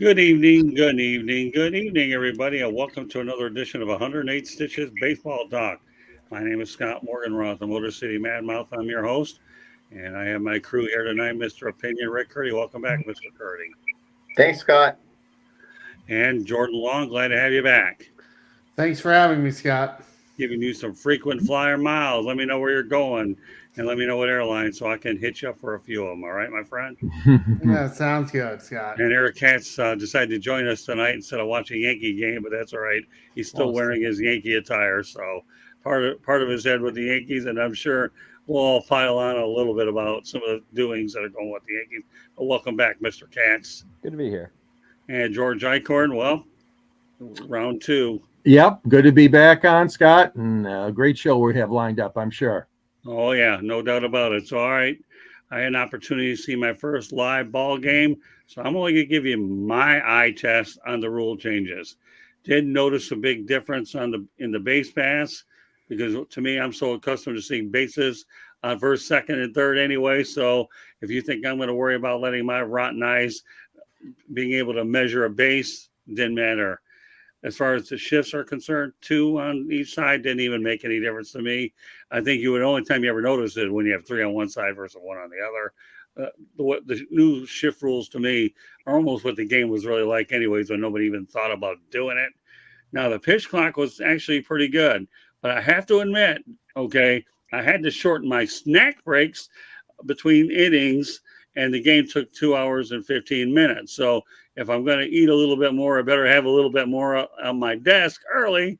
Good evening, everybody, and welcome to another edition of 108 Stitches Baseball Talk. My name is Scott Morganroth, the Motor City Madmouth. I'm your host, and I have my crew here tonight, Mr. Opinion, Rick Curdy. Welcome back, Mr. Curdy. Thanks, Scott. And Jordan Long, glad to have you back. Thanks for having me, Scott. Giving you some frequent flyer miles. Let me know where you're going, and let me know what airline so I can hit you up for a few of them. All right, my friend? Yeah, sounds good, Scott. And Eric Katz decided to join us tonight instead of watching Yankee game, but that's all right. He's still wearing his Yankee attire, so part of his head with the Yankees, and I'm sure we'll all pile on a little bit about some of the doings that are going with the Yankees. But welcome back, Mr. Katz. Good to be here. And George Icorn, well, round two. Yep, good to be back on, Scott, and a great show we have lined up, I'm sure. Oh, yeah, no doubt about it. So, all right, I had an opportunity to see my first live ball game, so I'm only going to give you my eye test on the rule changes. Did notice a big difference in the base pass, because to me, I'm so accustomed to seeing bases on first, second, and third anyway. So if you think I'm going to worry about letting my rotten eyes being able to measure a base, didn't matter. As far as the shifts are concerned, 2 on each side didn't even make any difference to me. I think the only time you ever notice it when you have 3 on one side versus 1 on the other. The new shift rules to me are almost what the game was really like anyways, when nobody even thought about doing it. Now, the pitch clock was actually pretty good, but I have to admit, okay, I had to shorten my snack breaks between innings, and the game took 2 hours and 15 minutes. So if I'm going to eat a little bit more, I better have a little bit more on my desk early,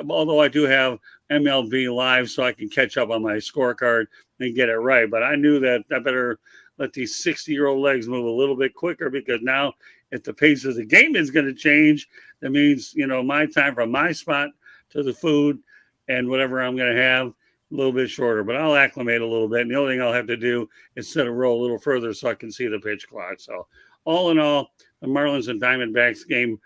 although I do have MLB Live so I can catch up on my scorecard and get it right. But I knew that I better let these 60-year-old legs move a little bit quicker, because now if the pace of the game is going to change, that means, my time from my spot to the food and whatever I'm going to have, a little bit shorter. But I'll acclimate a little bit. And the only thing I'll have to do is set a row a little further so I can see the pitch clock. So all in all, the Marlins and Diamondbacks game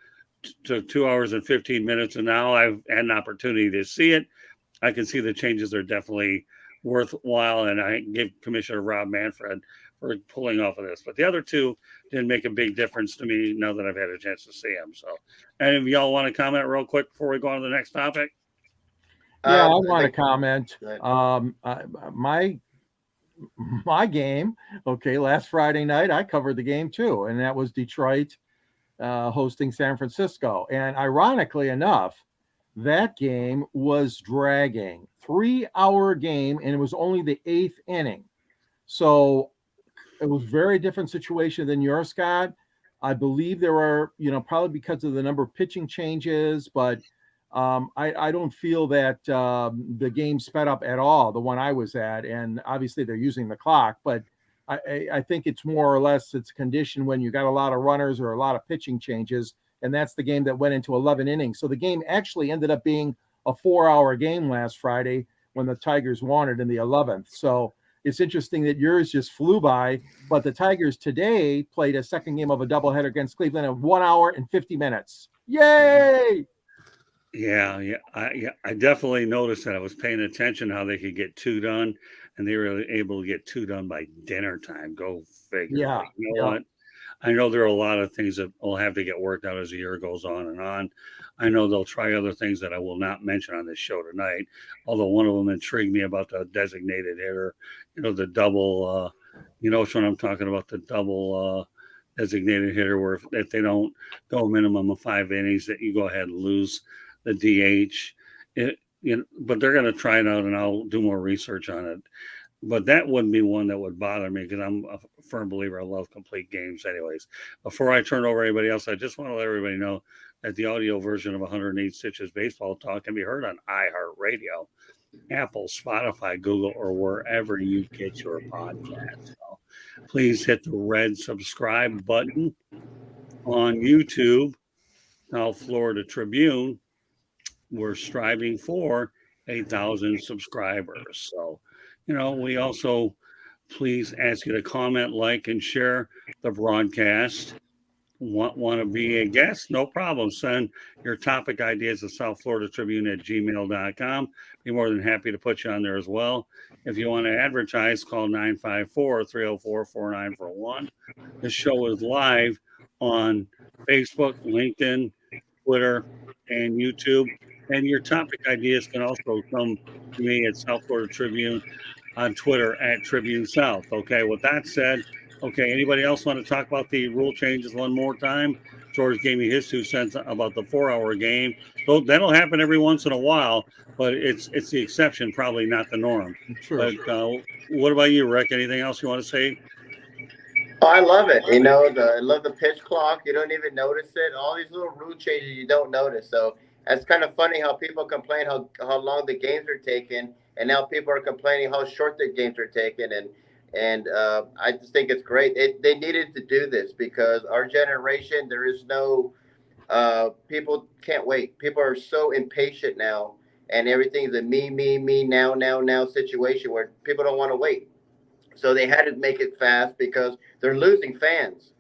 took 2 hours and 15 minutes, and now I've had an opportunity to see it. I can see the changes are definitely worthwhile, and I give Commissioner Rob Manfred for pulling off of this. But the other two didn't make a big difference to me now that I've had a chance to see them. So, any of y'all want to comment real quick before we go on to the next topic? Yeah, I want to comment. My game, okay, last Friday night, I covered the game too, and that was Detroit hosting San Francisco. And ironically enough, that game was dragging. 3-hour game, and it was only the 8th inning. So it was a very different situation than yours, Scott. I believe there are, probably because of the number of pitching changes, but I don't feel that the game sped up at all, the one I was at. And obviously they're using the clock, but I think it's more or less it's a condition when you got a lot of runners or a lot of pitching changes. And that's the game that went into 11 innings. So the game actually ended up being a 4-hour game last Friday when the Tigers won it in the 11th. So it's interesting that yours just flew by, but the Tigers today played a second game of a doubleheader against Cleveland in 1 hour and 50 minutes. Yay! Yeah. I definitely noticed that. I was paying attention how they could get 2 done, and they were able to get 2 done by dinner time. Go figure. Yeah. What? I know there are a lot of things that will have to get worked out as the year goes on and on. I know they'll try other things that I will not mention on this show tonight, although one of them intrigued me about the designated hitter, the double, which one I'm talking about, the double designated hitter, where if they don't go a minimum of 5 innings, that you go ahead and lose the DH. But they're going to try it out, and I'll do more research on it. But that wouldn't be one that would bother me, because I'm a firm believer I love complete games anyways. Before I turn over to anybody else, I just want to let everybody know that the audio version of 108 Stitches Baseball Talk can be heard on iHeartRadio, Apple, Spotify, Google, or wherever you get your podcasts. So please hit the red subscribe button on YouTube. South Florida Tribune, we're striving for 8,000 subscribers. So, we also please ask you to comment, like, and share the broadcast. Want to be a guest? No problem. Send your topic ideas to South Florida Tribune at gmail.com. Be more than happy to put you on there as well. If you want to advertise, call 954-304-4941. This show is live on Facebook, LinkedIn, Twitter, and YouTube. And your topic ideas can also come to me at South Florida Tribune on Twitter at Tribune South. Okay, with that said, okay, anybody else want to talk about the rule changes one more time? George gave me his 2 cents about the 4-hour game. So that'll happen every once in a while, but it's the exception, probably not the norm. True. But what about you, Rick? Anything else you want to say? Oh, I love it. You know, I love the pitch clock. You don't even notice it. All these little rule changes you don't notice. So that's kind of funny how people complain how long the games are taking, and now people are complaining how short the games are taking. And I just think it's great. They needed to do this because our generation, there is no people can't wait. People are so impatient now, and everything's a me, now situation where people don't want to wait. So they had to make it fast because they're losing fans.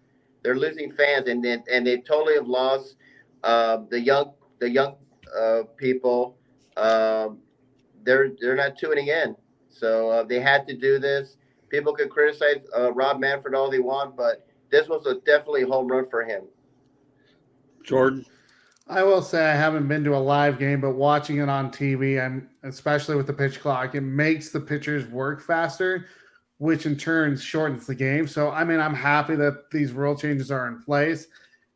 They're losing fans, and they totally have lost the young people. They're not tuning in. So they had to do this. People could criticize Rob Manfred all they want, but this was definitely a home run for him. Jordan? I will say I haven't been to a live game, but watching it on TV, and especially with the pitch clock, it makes the pitchers work faster, which in turn shortens the game. So, I mean, I'm happy that these rule changes are in place.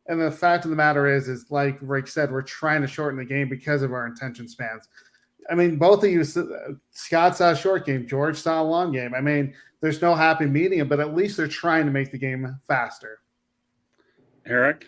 And the fact of the matter is like Rick said, we're trying to shorten the game because of our attention spans. I mean, both of you, Scott saw a short game, George saw a long game. I mean, there's no happy medium, but at least they're trying to make the game faster. Eric?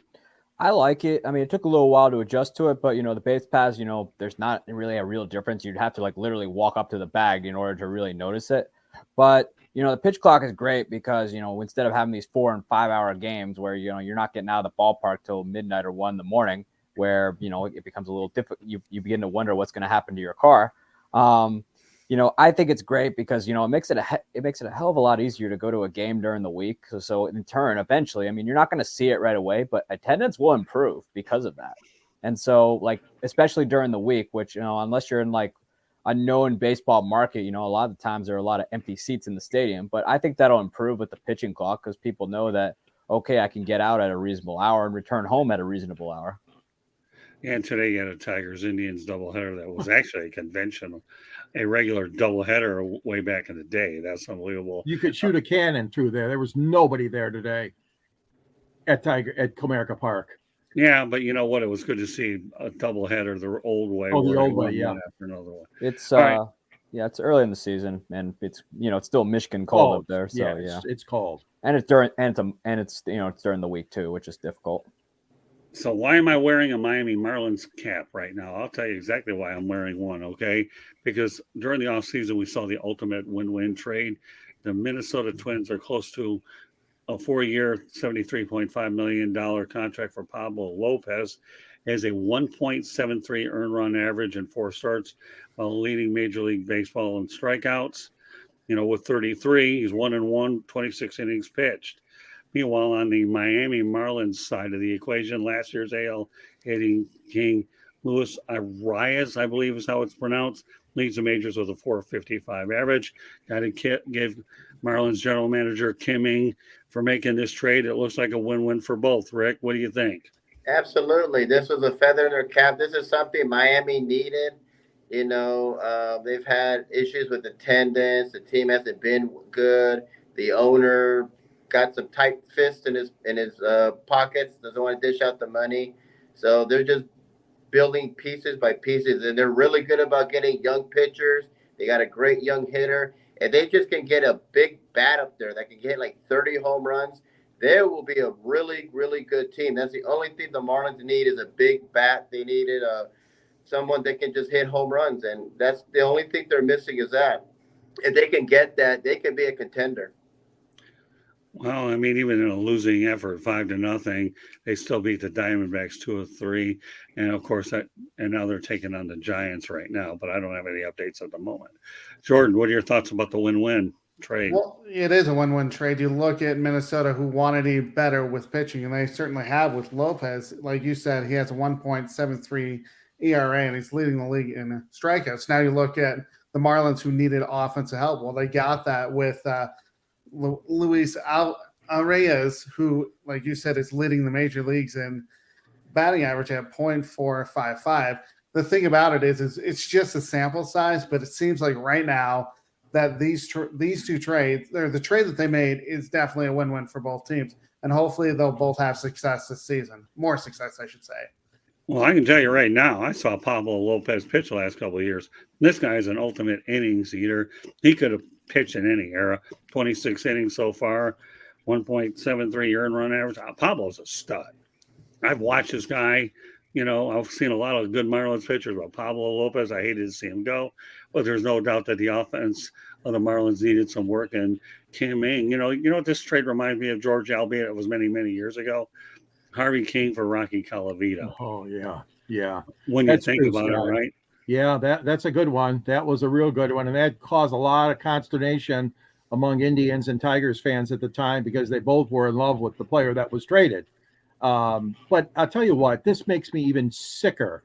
I like it. I mean, it took a little while to adjust to it, but, the base paths, there's not really a real difference. You'd have to, literally walk up to the bag in order to really notice it. But, the pitch clock is great because, instead of having these 4 and 5 hour games where, you're not getting out of the ballpark till midnight or 1 in the morning, where, it becomes a little difficult. You begin to wonder what's going to happen to your car. I think it's great because, it makes it a hell of a lot easier to go to a game during the week. So in turn, eventually, I mean, you're not going to see it right away, but attendance will improve because of that. And so, especially during the week, which, unless you're in a known baseball market, a lot of the times there are a lot of empty seats in the stadium, but I think that'll improve with the pitching clock because people know that, okay, I can get out at a reasonable hour and return home at a reasonable hour. Yeah, and today you had a Tigers-Indians doubleheader that was actually a conventional, a regular doubleheader way back in the day. That's unbelievable. You could shoot a cannon through there. There was nobody there today at Comerica Park. Yeah, but you know what? It was good to see a doubleheader the old way. Oh, the old way, yeah. After another one. It's right. It's early in the season, and it's it's still Michigan cold up there, so it's cold, and it's during it's during the week too, which is difficult. So why am I wearing a Miami Marlins cap right now? I'll tell you exactly why I'm wearing one, okay? Because during the offseason, we saw the ultimate win-win trade. The Minnesota Twins are close to a 4-year, $73.5 million contract for Pablolopez, has a 1.73 earned run average in 4 starts while leading Major League Baseball in strikeouts. With 33, he's 1-1, 26 innings pitched. Meanwhile, on the Miami Marlins side of the equation, last year's AL hitting king Luisarraez, I believe is how it's pronounced, leads the majors with a 4.55 average. Got to give Marlins general manager Kimng for making this trade. It looks like a win-win for both. Rick, what do you think? Absolutely. This was a feather in their cap. This is something Miami needed. They've had issues with attendance. The team hasn't been good. The owner got some tight fists in his pockets, doesn't want to dish out the money. So they're just building pieces by pieces, and they're really good about getting young pitchers. They got a great young hitter, and they just can get a big bat up there that can get 30 home runs. There will be a really, really good team. That's the only thing the Marlins need is a big bat. They needed someone that can just hit home runs, and that's the only thing they're missing is that. If they can get that, they can be a contender. Well, I mean, even in a losing effort, 5-0, they still beat the Diamondbacks 2-3, and of course and now they're taking on the Giants right now. But I don't have any updates at the moment. Jordan, what are your thoughts about the win-win trade? Well, it is a win-win trade. You look at Minnesota, who wanted to be better with pitching, and they certainly have with Lopez. Like you said, he has a 1.73 ERA, and he's leading the league in strikeouts. Now you look at the Marlins, who needed offensive help. Well, they got that with Luis Reyes, who, like you said, is leading the major leagues in batting average at .455. The thing about it is it's just a sample size, but it seems like right now that these two trades, or the trade that they made, is definitely a win-win for both teams, and hopefully they'll both have success this season. More success, I should say. Well, I can tell you right now, I saw Pablolopez pitch the last couple of years. This guy is an ultimate innings eater. He could have pitched in any era. 26 innings so far, 1.73 earned run average. Pablo's a stud. I've watched this guy. I've seen a lot of good Marlins pitchers, but Pablolopez, I hated to see him go. But there's no doubt that the offense of the Marlins needed some work. And Kimng, you know what this trade reminds me of, George, albeit it was many, many years ago? Harveykuenn for rockycolavito. Oh, yeah. When you think about it, right? Yeah, that's a good one. That was a real good one. And that caused a lot of consternation among Indians and Tigers fans at the time because they both were in love with the player that was traded. But I'll tell you what, this makes me even sicker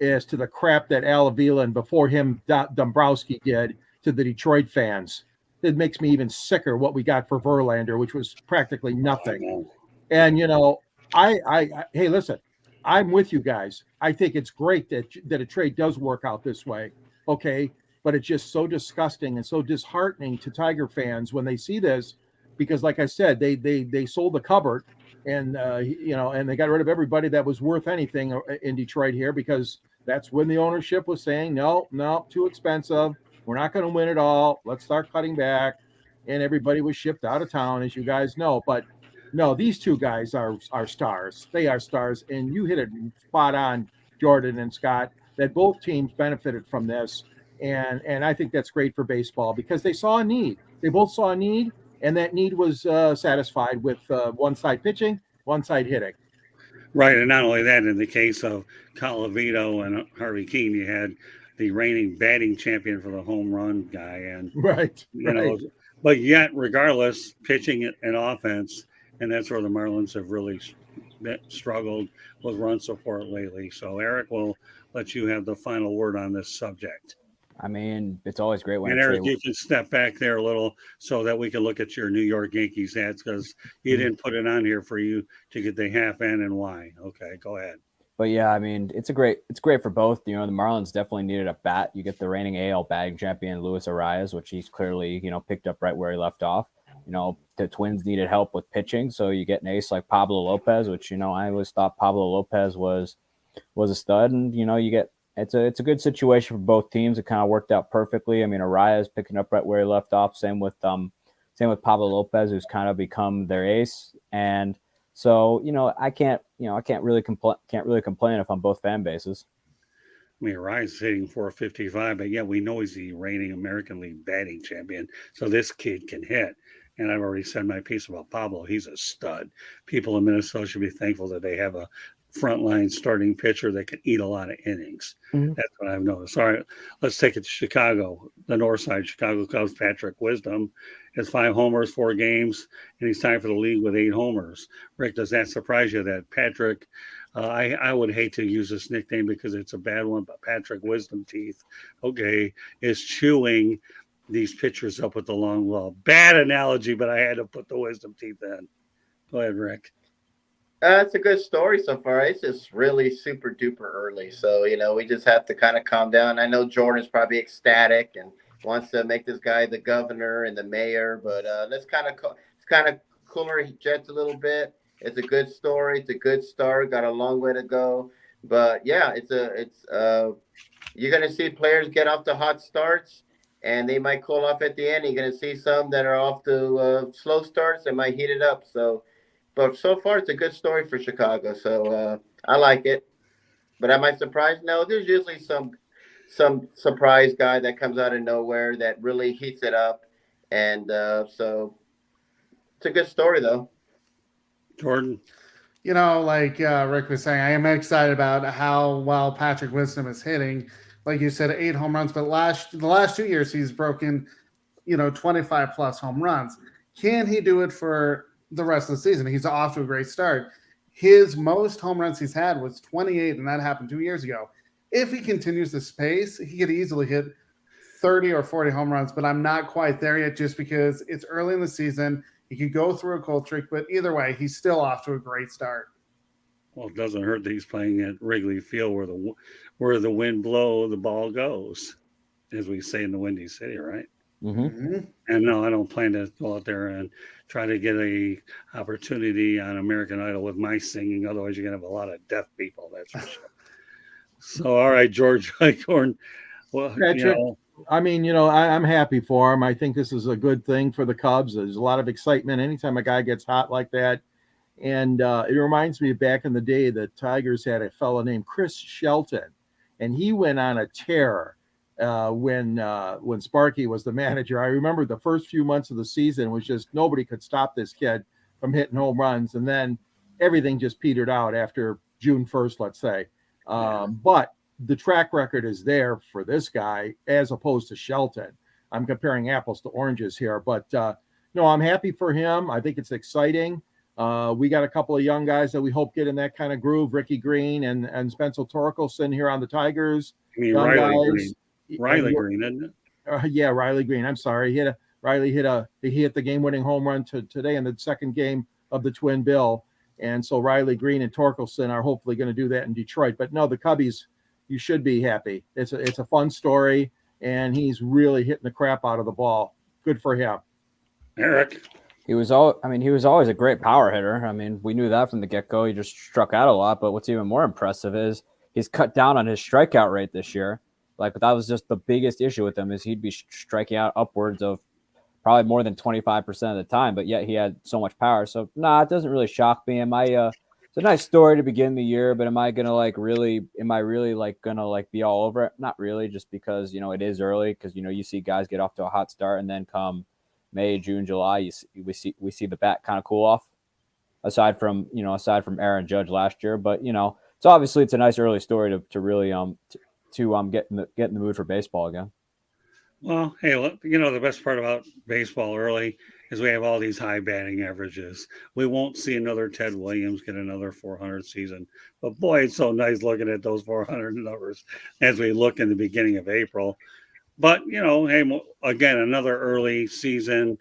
as to the crap that alalvia and before him Dombrowski did to the Detroit fans. It makes me even sicker what we got for Verlander, which was practically nothing. And, hey, listen, I'm with you guys. I think it's great that a trade does work out this way. Okay. But it's just so disgusting and so disheartening to Tiger fans when they see this, because like I said, they sold the cupboard and, and they got rid of everybody that was worth anything in Detroit here, because that's when the ownership was saying, no, too expensive. We're not going to win it all. Let's start cutting back. And everybody was shipped out of town, as you guys know. But no, these two guys are stars. They are stars. And you hit it spot on, Jordan and Scott, that both teams benefited from this. And I think that's great for baseball because they saw a need. They both saw a need, and that need was satisfied with one side pitching, one side hitting. Right, and not only that, in the case of Colavito and Harveykuenn, you had the reigning batting champion for the home run guy, and right. But yet, regardless, pitching and offense, and that's where the Marlins have really struggled with run support lately. So, Eric, will let you have the final word on this subject. I mean, it's always great when. And Eric, you can step back there a little so that we can look at your New York Yankees hats, because you didn't put it on here for you to get the half N and Y. Okay, go ahead. But yeah, I mean, it's great for both. The Marlins definitely needed a bat. You get the reigning AL batting champion luisarraez, which he's clearly picked up right where he left off. The Twins needed help with pitching, so you get an ace like pablolopez, which I always thought pablolopez was a stud, and you get. It's a good situation for both teams. It kind of worked out perfectly. I mean, Arraez picking up right where he left off. Same with pablolopez, who's kind of become their ace. And so, I can't really complain if I'm both fan bases. I mean, Arraez is hitting .455, but yeah, we know he's the reigning American League batting champion. So this kid can hit. And I've already said my piece about Pablo. He's a stud. People in Minnesota should be thankful that they have a frontline starting pitcher that can eat a lot of innings. Mm-hmm. That's what I've noticed. All right, let's take it to Chicago, the north side. Chicago Cubs Patrickwisdom has 5 homers, 4 games, and he's tied for the league with 8 homers. Rick, does that surprise you that Patrick, I would hate to use this nickname because it's a bad one, but Patrick Wisdomteeth, okay, is chewing these pitchers up with the long ball. Bad analogy, but I had to put the wisdom teeth in. Go ahead, Rick. It's a good story so far. It's just really super duper early. So, we just have to kind of calm down. I know Jordan's probably ecstatic and wants to make this guy the governor and the mayor, but it's kind of cooler jets a little bit. It's a good story. It's a good start. Got a long way to go. But yeah, you're going to see players get off to hot starts, and they might cool off at the end. You're going to see some that are off to slow starts and might heat it up. But so far, it's a good story for Chicago. So I like it. But am I surprised? No, there's usually some surprise guy that comes out of nowhere that really heats it up. And so it's a good story, though. Jordan? Like Rick was saying, I am excited about how well Patrick Wisdom is hitting. Like you said, 8 home runs, but the last 2 years he's broken, 25 plus home runs. Can he do it for the rest of the season? He's off to a great start. His most home runs he's had was 28, and that happened 2 years ago. If he continues this pace, he could easily hit 30 or 40 home runs, but I'm not quite there yet just because it's early in the season. He could go through a cold streak, but either way, he's still off to a great start. Well, it doesn't hurt that he's playing at Wrigley Field where the wind blows, the ball goes, as we say in the Windy City, right? Mm-hmm. And no, I don't plan to go out there and try to get a opportunity on American Idol with my singing. Otherwise, you're gonna have a lot of deaf people. That's for sure. So, all right, George Eichhorn. Well, Patrick, I'm happy for him. I think this is a good thing for the Cubs. There's a lot of excitement anytime a guy gets hot like that. And it reminds me back in the day the Tigers had a fellow named Chris Shelton, and he went on a tear when Sparky was the manager. I remember the first few months of the season was just nobody could stop this kid from hitting home runs, and then everything just petered out after June 1st, let's say. But the track record is there for this guy as opposed to Shelton. I'm comparing apples to oranges here, but no, I'm happy for him. I think it's exciting. We got a couple of young guys that we hope get in that kind of groove. Rileygreene and Spencertorkelson here on the Tigers. I mean, Rileygreene, isn't it? Yeah, Rileygreene. I'm sorry. Riley hit the game-winning home run today in the second game of the Twin Bill. And so Rileygreene and Torkelson are hopefully going to do that in Detroit. But no, the Cubbies, you should be happy. It's a fun story, and he's really hitting the crap out of the ball. Good for him. Eric. He was always a great power hitter. I mean, we knew that from the get-go. He just struck out a lot. But what's even more impressive is he's cut down on his strikeout rate this year. Like, that was just the biggest issue with him, is he'd be striking out upwards of probably more than 25% of the time, but yet he had so much power. So, it doesn't really shock me. It's a nice story to begin the year, but am I really gonna be all over it? Not really, just because, it is early, because, you see guys get off to a hot start, and then come May, June, July, we see the bat kind of cool off, aside from Aaron Judge last year. But, so obviously it's a nice early story to really get in the mood for baseball again. Well, hey, look, the best part about baseball early is we have all these high batting averages. We won't see another Tedwilliams get another 400 season. But boy, it's so nice looking at those 400 numbers as we look in the beginning of April. But, hey, again, another early season,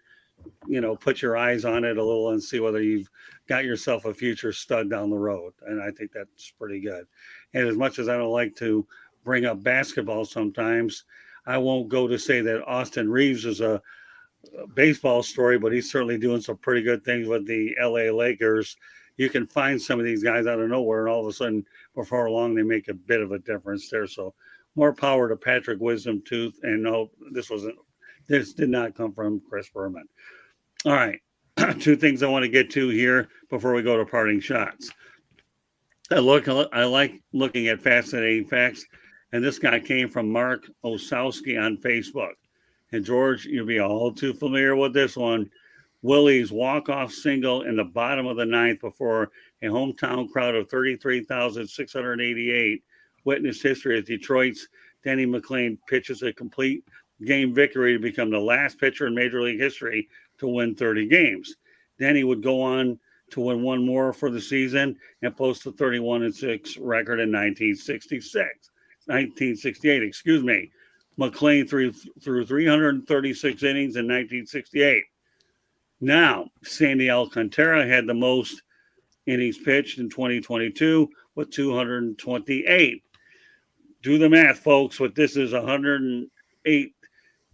put your eyes on it a little and see whether you've got yourself a future stud down the road. And I think that's pretty good. And as much as I don't like to bring up basketball sometimes, I won't go to say that Austin Reeves is a baseball story, but he's certainly doing some pretty good things with the LA Lakers. You can find some of these guys out of nowhere, and all of a sudden, before long, they make a bit of a difference there. So more power to Patrick Wisdomteeth. And no, this did not come from Chris Berman. All right. Two things I want to get to here before we go to parting shots. I like looking at fascinating facts. And this guy came from Mark Osowski on Facebook. And George, you'll be all too familiar with this one. Willie's walk-off single in the bottom of the ninth before a hometown crowd of 33,688 witnessed history as Detroit's dennymclain pitches a complete game victory to become the last pitcher in Major League history to win 30 games. Denny would go on to win one more for the season and post a 31-6 record in 1968, excuse me. McLean threw 336 innings in 1968. Now, Sandyalcantara had the most innings pitched in 2022 with 228. Do the math, folks, but this is 108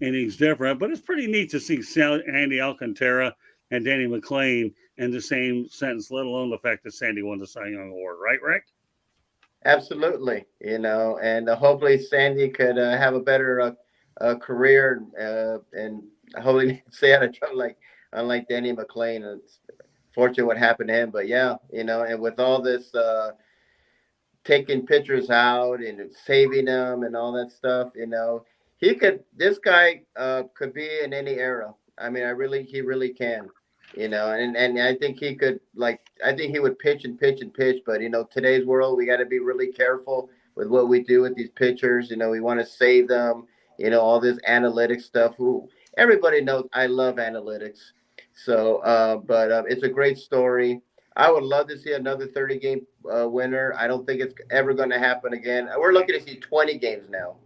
innings different, but it's pretty neat to see Sandyalcantara and dennymclain in the same sentence, let alone the fact that Sandy won the Cy Young Award. Right, Rick? Absolutely, and hopefully Sandy could have a better career, and hopefully stay out of trouble unlike dennymclain. It's fortunate what happened to him, but yeah, and with all this taking pitchers out and saving them and all that stuff, this guy could be in any era. I mean, he really can. And I think he could, I think he would pitch and pitch and pitch. But, today's world, we got to be really careful with what we do with these pitchers. We want to save them, all this analytics stuff. Everybody knows I love analytics. So, but it's a great story. I would love to see another 30-game winner. I don't think it's ever going to happen again. We're looking to see 20 games now,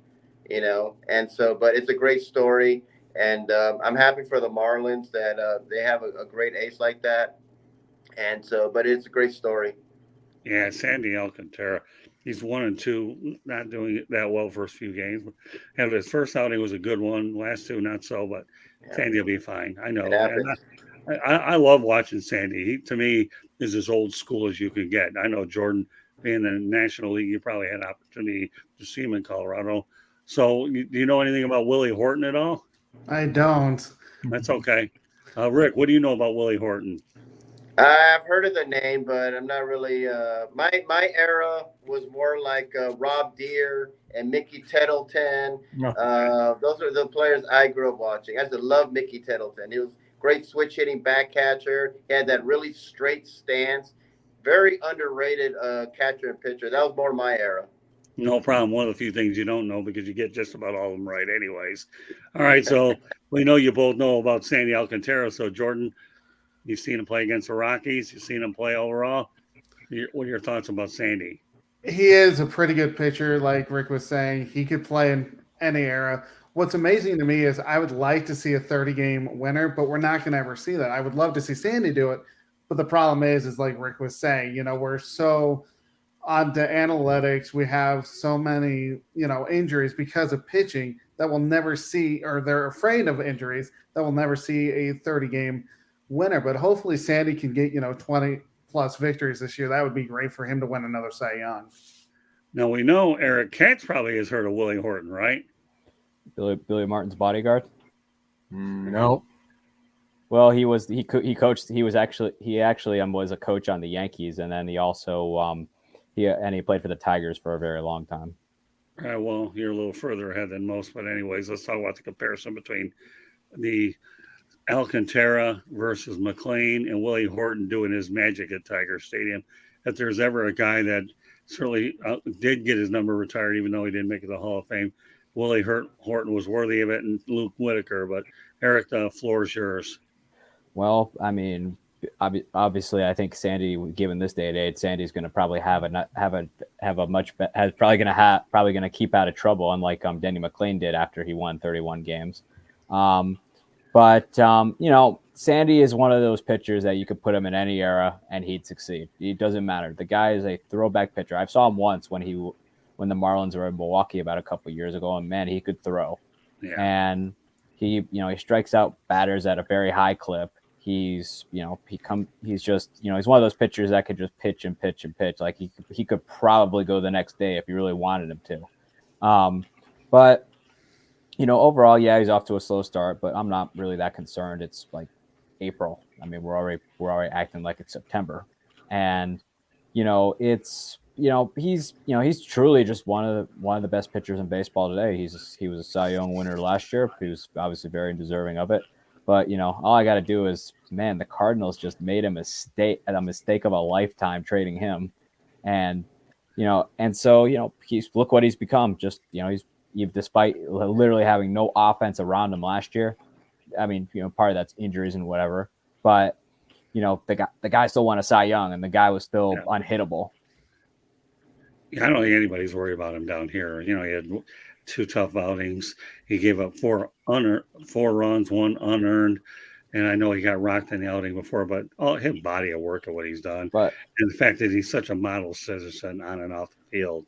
and so, but it's a great story. And I'm happy for the Marlins that they have a great ace like that. And so, but it's a great story. Yeah, Sandy Alcantara. He's 1-2, not doing that well first few games. And his first outing was a good one. Last two, not so, but Yeah, Sandy will be fine. I know. it And happens. I love watching Sandy. He, to me, is as old school as you can get. I know Jordan, being in the National League, you probably had opportunity to see him in Colorado. So, do you know anything about Willie Horton at all? I don't. That's okay. Rick, what do you know about Willie Horton? I've heard of the name, but I'm not really. My era was more like Rob Deere and Mickey Tettleton. No. Those are the players I grew up watching. I used to love Mickey Tettleton. He was great switch hitting back catcher. He had that really straight stance. Very underrated catcher and pitcher. That was more my era. No problem. One of the few things you don't know because you get just about all of them right, anyways. All right, so we know you both know about Sandy Alcantara. So, Jordan, you've seen him play against the Rockies. You've seen him play overall. What are your thoughts about Sandy? He is a pretty good pitcher, like Rick was saying. He could play in any era. What's amazing to me is I would like to see a 30-game winner, but we're not going to ever see that. I would love to see Sandy do it, but the problem is like Rick was saying, we're so on to analytics. We have so many, injuries because of pitching that we'll never see, or they're afraid of injuries that we'll never see a 30-game winner. But hopefully Sandy can get, 20 plus victories this year. That would be great for him to win another Cy Young. Now, we know Eric Katz probably has heard of Willie Horton, right? Billy Martin's bodyguard. No. Well, he coached. He actually was a coach on the Yankees, and then he also he played for the Tigers for a very long time. Well, you're a little further ahead than most, but anyways, let's talk about the comparison between the Alcantara versus McLean and Willie Horton doing his magic at Tiger Stadium. If there's ever a guy that certainly did get his number retired, even though he didn't make it to the Hall of Fame, Willie Horton was worthy of it, and Luke Whitaker. But Eric, the floor is yours. Well, I mean, obviously, I think Sandy, given this day and age, Sandy's going to probably probably going to keep out of trouble, unlike DennyMcClain did after he won 31 games. But Sandy is one of those pitchers that you could put him in any era and he'd succeed. It doesn't matter. The guy is a throwback pitcher. I saw him once when the Marlins were in Milwaukee about a couple of years ago, and man, he could throw. Yeah. And he strikes out batters at a very high clip. He's one of those pitchers that could just pitch and pitch and pitch. Like he could probably go the next day if you really wanted him to. But overall, yeah, he's off to a slow start, but I'm not really that concerned. It's like April. I mean, we're already acting like it's September, and he's truly just one of the best pitchers in baseball today. He was a Cy Young winner last year. He was obviously very deserving of it. But all I got to do is, man, the Cardinals just made a mistake of a lifetime trading him, and so look what he's become. Just despite literally having no offense around him last year. I mean, part of that's injuries and whatever, but the guy still won a Cy Young, and the guy was still unhittable. Yeah, I don't think anybody's worried about him down here. He had 2 tough outings. He gave up 4 runs, 1 unearned, and I know he got rocked in the outing before, but his body of work of what he's done, But and the fact that he's such a model citizen on and off the field,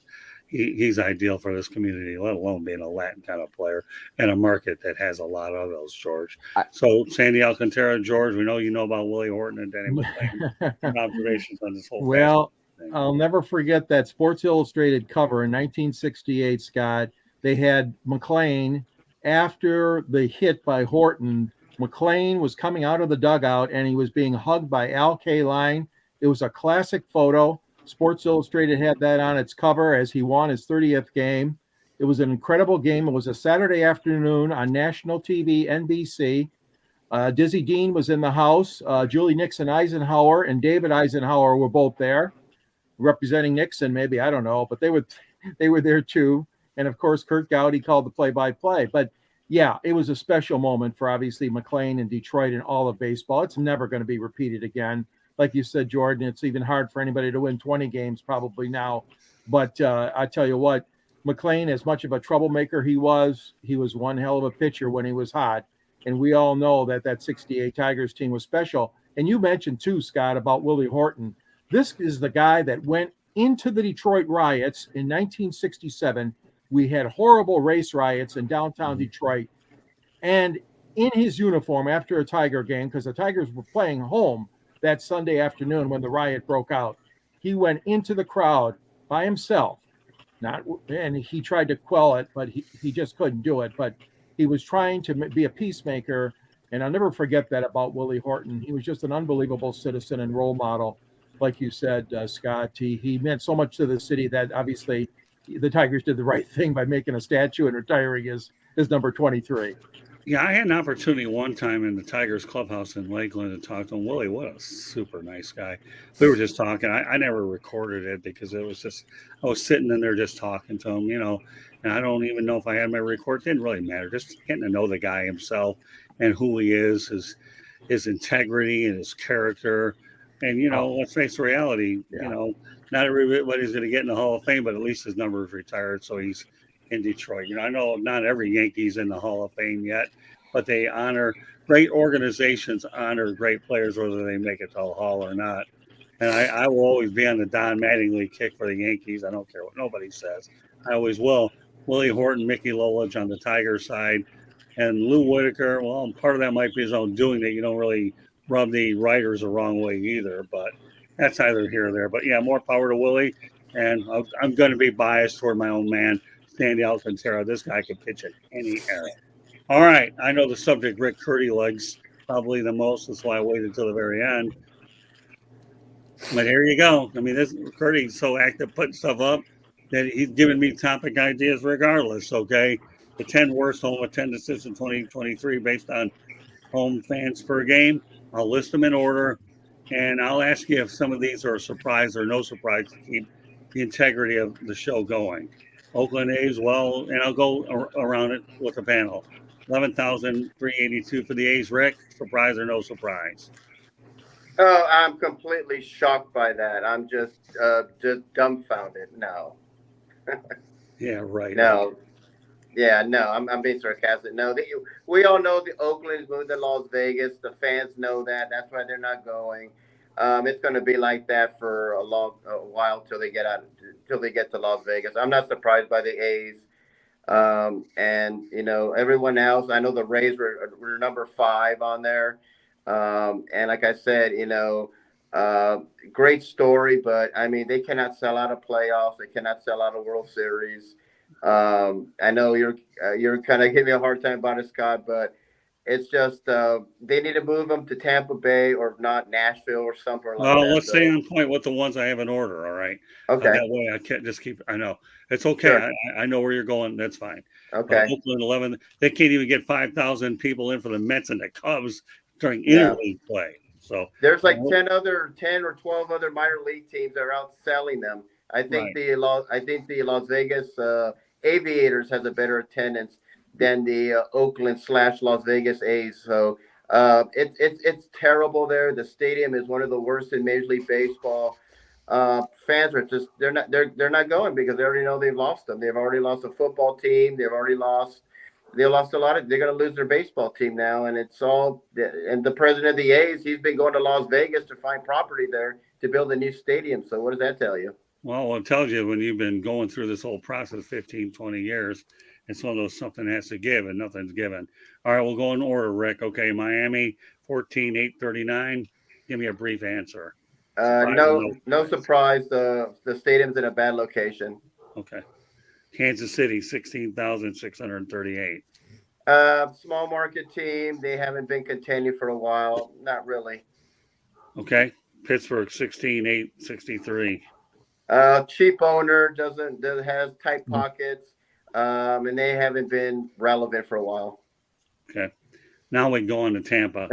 he's ideal for this community, let alone being a Latin kind of player and a market that has a lot of those, George. So Sandy Alcantara, George, we know you know about Willie Horton and Denny McClain. Observations on this whole Well, thing. I'll never forget that Sports Illustrated cover in 1968, Scott. They had McClain after the hit by Horton. McClain was coming out of the dugout and he was being hugged by Al Kaline. It was a classic photo. Sports Illustrated had that on its cover as he won his 30th game. It was an incredible game. It was a Saturday afternoon on national TV, NBC. Dizzy Dean was in the house. Julie Nixon Eisenhower and David Eisenhower were both there, representing Nixon, maybe, I don't know, but they were there too. And of course, Kurt Gowdy called the play-by-play. But yeah, it was a special moment for obviously McLean and Detroit and all of baseball. It's never going to be repeated again. Like you said, Jordan, it's even hard for anybody to win 20 games probably now. But I tell you what, McLean, as much of a troublemaker he was one hell of a pitcher when he was hot. And we all know that 68 Tigers team was special. And you mentioned too, Scott, about Williehorton. This is the guy that went into the Detroit riots in 1967. We had horrible race riots in downtown Detroit. And in his uniform after a Tiger game, because the Tigers were playing home that Sunday afternoon when the riot broke out, he went into the crowd by himself. And he tried to quell it, but he just couldn't do it. But he was trying to be a peacemaker. And I'll never forget that about Williehorton. He was just an unbelievable citizen and role model. Like you said, Scott, he meant so much to the city that obviously the Tigers did the right thing by making a statue and retiring his number 23. Yeah, I had an opportunity one time in the Tigers clubhouse in Lakeland to talk to him. Willie, what a super nice guy. We were just talking. I never recorded it because it was just, I was sitting in there just talking to him, and I don't even know if I had my record. It didn't really matter. Just getting to know the guy himself and who he is, his integrity and his character. And, let's face the reality, not everybody's going to get in the Hall of Fame, but at least his number is retired. So he's in Detroit. I know not every Yankee's in the Hall of Fame yet, but they honor great organizations, honor great players, whether they make it to the Hall or not. And I will always be on the Don Mattingly kick for the Yankees. I don't care what nobody says. I always will. Williehorton, Mickey Lolich on the Tiger side, and Lou Whitaker. Well, part of that might be his own doing that you don't really rub the writers the wrong way either, but that's either here or there. But yeah, more power to Willie. And I'm going to be biased toward my own man, Sandyalcantara. This guy can pitch at any era. All right. I know the subject Rick Curdy likes probably the most. That's why I waited till the very end. But here you go. I mean, this Curdy's so active putting stuff up that he's giving me topic ideas regardless. Okay. The 10 worst home attendances in 2023 based on home fans per game. I'll list them in order. And I'll ask you if some of these are a surprise or no surprise to keep the integrity of the show going. Oakland A's, well, and I'll go around it with the panel. 11,382 for the A's. Rick, surprise or no surprise? Oh, I'm completely shocked by that. I'm just dumbfounded. No. Yeah, right. No. Yeah, no, I'm being sarcastic. No, we all know the Oakland's moved to Las Vegas. The fans know that. That's why they're not going. It's going to be like that for a while till they get to Las Vegas. I'm not surprised by the A's. And everyone else. I know the Rays were number 5 on there. And like I said, great story, but I mean they cannot sell out a playoffs. They cannot sell out a World Series. I know you're kind of giving me a hard time about it, Scott, but it's just they need to move them to Tampa Bay or not Nashville or somewhere like that. Well, let's stay on point with the ones I have in order. All right. Okay. That way I can't just keep. I know it's okay. Sure. I know where you're going. That's fine. Okay. Oakland 11. They can't even get 5,000 people in for the Mets and the Cubs during interleague play. So there's like 10 or 12 other minor league teams that are out selling them. I think the Las Vegas Aviators has a better attendance than the Oakland/Las Vegas A's. So it's terrible there. The stadium is one of the worst in Major League Baseball. Fans are just they're not going because they already know they've lost them. They've already lost a football team. They lost a lot of. They're going to lose their baseball team now, and it's all. And the president of the A's, he's been going to Las Vegas to find property there to build a new stadium. So what does that tell you? Well, it tells you when you've been going through this whole process 15, 20 years, it's one of those something has to give and nothing's given. All right, we'll go in order, Rick. Okay, Miami, 14,839. Give me a brief answer. No surprise. The stadium's in a bad location. Okay. Kansas City, 16,638. Small market team. They haven't been contending for a while. Not really. Okay. Pittsburgh, 16,863. Cheap owner has tight pockets, and they haven't been relevant for a while. Okay. Now we go on to Tampa.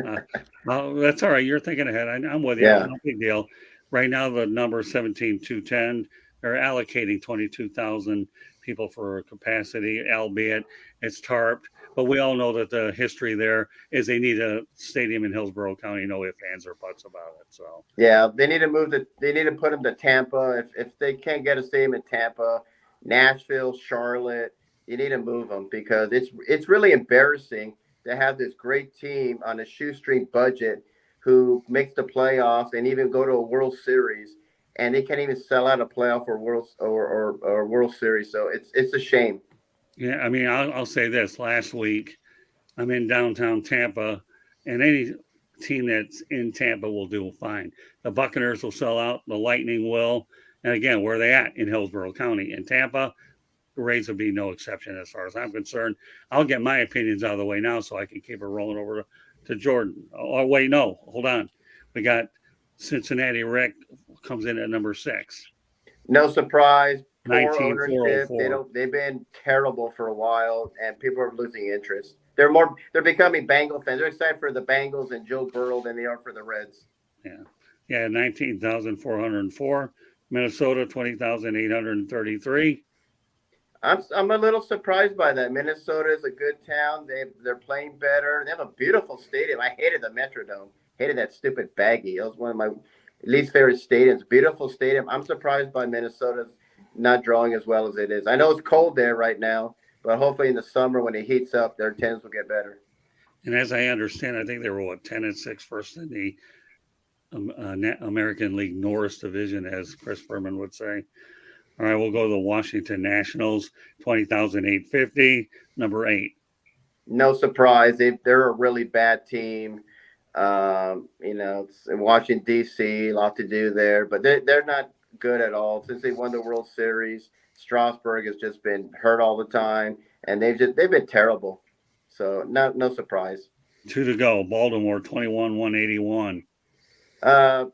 That's all right. You're thinking ahead. I'm with you. Yeah. No big deal. Right now, the number 17,210. They're allocating 22,000 people for capacity, albeit it's tarped. But we all know that the history there is they need a stadium in Hillsborough County. No ifs, ands, or buts about it. So yeah, they need to put them to Tampa. If they can't get a stadium in Tampa, Nashville, Charlotte. You need to move them because it's really embarrassing to have this great team on a shoestring budget who makes the playoffs and even go to a World Series, and they can't even sell out a playoff or World Series. So it's a shame. Yeah, I mean, I'll say this. Last week, I'm in downtown Tampa, and any team that's in Tampa will do fine. The Buccaneers will sell out. The Lightning will. And again, where are they at? In Hillsborough County. In Tampa, the Rays will be no exception as far as I'm concerned. I'll get my opinions out of the way now so I can keep it rolling over to Jordan. Oh, wait, no. Hold on. We got Cincinnati Rick comes in at number 6. No surprise. Poor 19,404. ownership. They've been terrible for a while, and people are losing interest. They're becoming Bengal fans. They're excited for the Bengals and Joe Burrow than they are for the Reds. Yeah, 19,404. Minnesota 20,833. I'm a little surprised by that. Minnesota is a good town. They're playing better. They have a beautiful stadium. I hated the Metrodome. Hated that stupid baggy. It was one of my least favorite stadiums. Beautiful stadium. I'm surprised by Minnesota's not drawing as well as it is. I know it's cold there right now, but hopefully in the summer when it heats up, their attendance will get better. And as I understand, I think they were 10-6 first in the American League Norris division, as Chris Berman would say. All right, we'll go to the Washington Nationals, 20,850, number 8. No surprise. They're a really bad team. It's in Washington, D.C., a lot to do there, but they're not good at all. Since they won the World Series, Strasburg has just been hurt all the time, and they've been terrible. So no surprise. 2 to go. Baltimore 21,181. The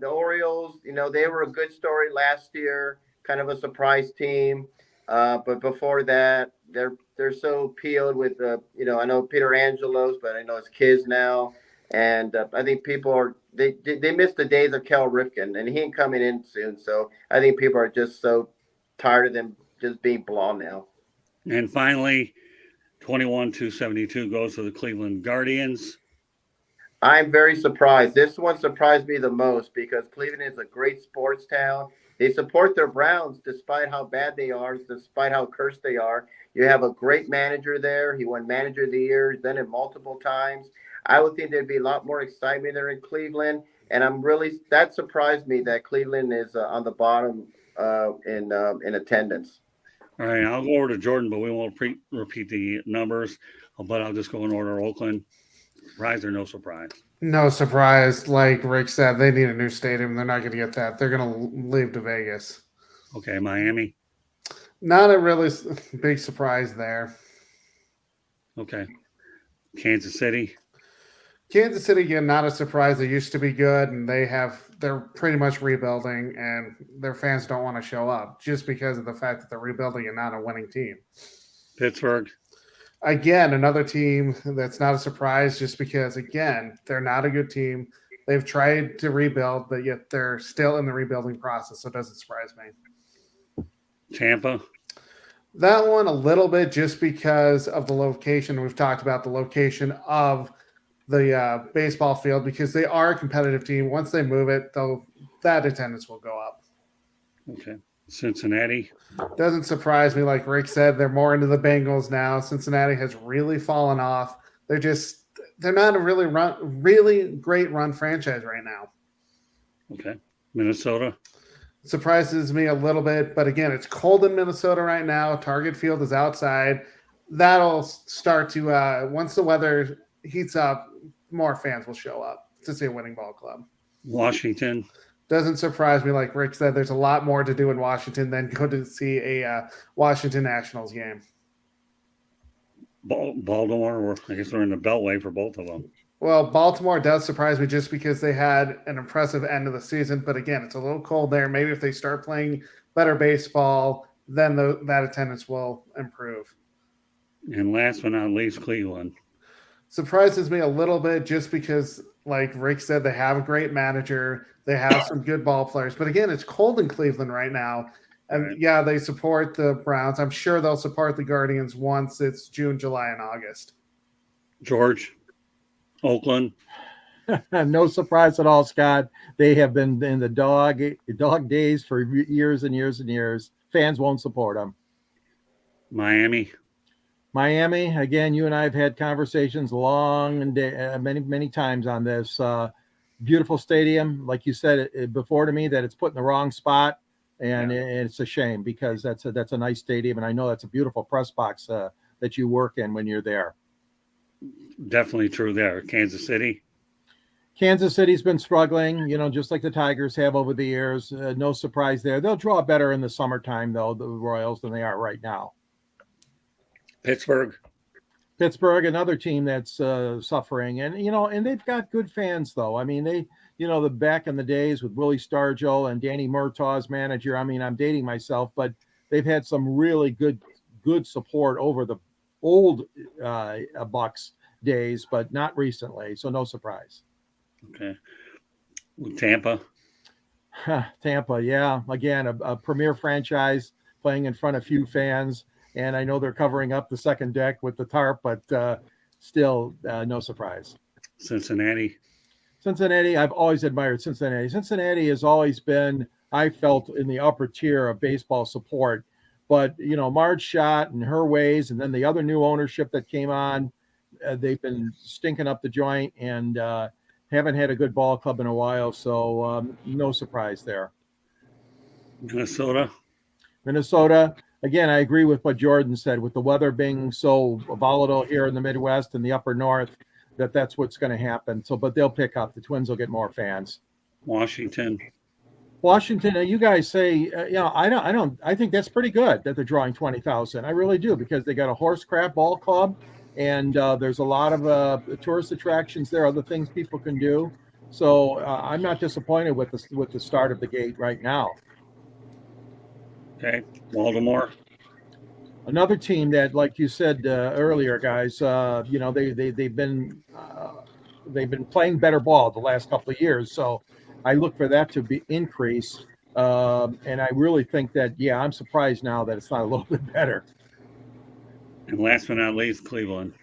Orioles, they were a good story last year, kind of a surprise team. But before that, they're so peeled with I know Peter Angelos, but I know his kids now, and I think people they missed the days of Cal Ripken, and he ain't coming in soon. So I think people are just so tired of them just being blonde now. And finally, 21,272 goes to the Cleveland Guardians. I'm very surprised. This one surprised me the most because Cleveland is a great sports town. They support their Browns despite how bad they are, despite how cursed they are. You have a great manager there. He won Manager of the Year. He's done it multiple times. I would think there'd be a lot more excitement there in Cleveland. And that surprised me that Cleveland is on the bottom in attendance. All right, I'll go over to Jordan, but we won't repeat the numbers. But I'll just go in order. Oakland, surprise or no surprise? No surprise. Like Rick said, they need a new stadium. They're not going to get that. They're going to leave to Vegas. Okay, Miami. Not a really big surprise there. Okay. Kansas City. Kansas City, again, not a surprise. They used to be good, and they're pretty much rebuilding, and their fans don't want to show up just because of the fact that they're rebuilding and not a winning team. Pittsburgh. Again, another team that's not a surprise just because, again, they're not a good team. They've tried to rebuild, but yet they're still in the rebuilding process, so it doesn't surprise me. Tampa. That one a little bit just because of the location. We've talked about the location of the baseball field because they are a competitive team. Once they move it, that attendance will go up. Okay. Cincinnati. Doesn't surprise me. Like Rick said, they're more into the Bengals now. Cincinnati has really fallen off. They're not a really great run franchise right now. Okay. Minnesota. Surprises me a little bit, but again, it's cold in Minnesota right now. Target Field is outside. That'll start to once the weather heats up, more fans will show up to see a winning ball club. Washington. Doesn't surprise me. Like Rick said, there's a lot more to do in Washington than go to see a Washington Nationals game. Baltimore, I guess they're in the Beltway for both of them. Well, Baltimore does surprise me just because they had an impressive end of the season. But again, it's a little cold there. Maybe if they start playing better baseball, then that attendance will improve. And last but not least, Cleveland. Surprises me a little bit just because, like Rick said, they have a great manager. They have some good ball players. But again, it's cold in Cleveland right now. And right. Yeah, they support the Browns. I'm sure they'll support the Guardians once it's June, July, and August. George. Oakland. No surprise at all, Scott. They have been in the dog days for years and years and years. fans won't support them. Miami. Miami, again, you and I have had conversations long and many times on this. Beautiful stadium, like you said before to me, that it's put in the wrong spot, and it's a shame because that's a nice stadium, and I know that's a beautiful press box that you work in when you're there. Definitely true there. Kansas City. Kansas City's been struggling, just like the Tigers have over the years. No surprise there. They'll draw better in the summertime, though, the Royals, than they are right now. Pittsburgh, another team that's suffering, and they've got good fans, though. I mean, the back in the days with Willie Stargell and Danny Murtaugh as manager. I mean, I'm dating myself, but they've had some really good support over the old Bucks days, but not recently. So no surprise. Okay. Tampa, yeah. Again, a premier franchise playing in front of few fans. And I know they're covering up the second deck with the tarp, but still no surprise. Cincinnati, I've always admired Cincinnati. Cincinnati has always been, I felt, in the upper tier of baseball support. But, Marge Schott and her ways, and then the other new ownership that came on, they've been stinking up the joint and haven't had a good ball club in a while. So no surprise there. Minnesota. Again, I agree with what Jordan said, with the weather being so volatile here in the Midwest and the upper North, that's what's going to happen. So, but they'll pick up. The Twins will get more fans. Washington, you guys say, I think that's pretty good that they're drawing 20,000. I really do, because they got a horse crap ball club, and there's a lot of tourist attractions there, other things people can do. So I'm not disappointed with the start of the gate right now. Okay. Baltimore, another team that, like you said earlier, guys, they've been playing better ball the last couple of years. So I look for that to be increase, and I really think that I'm surprised now that it's not a little bit better. and last but not least, Cleveland,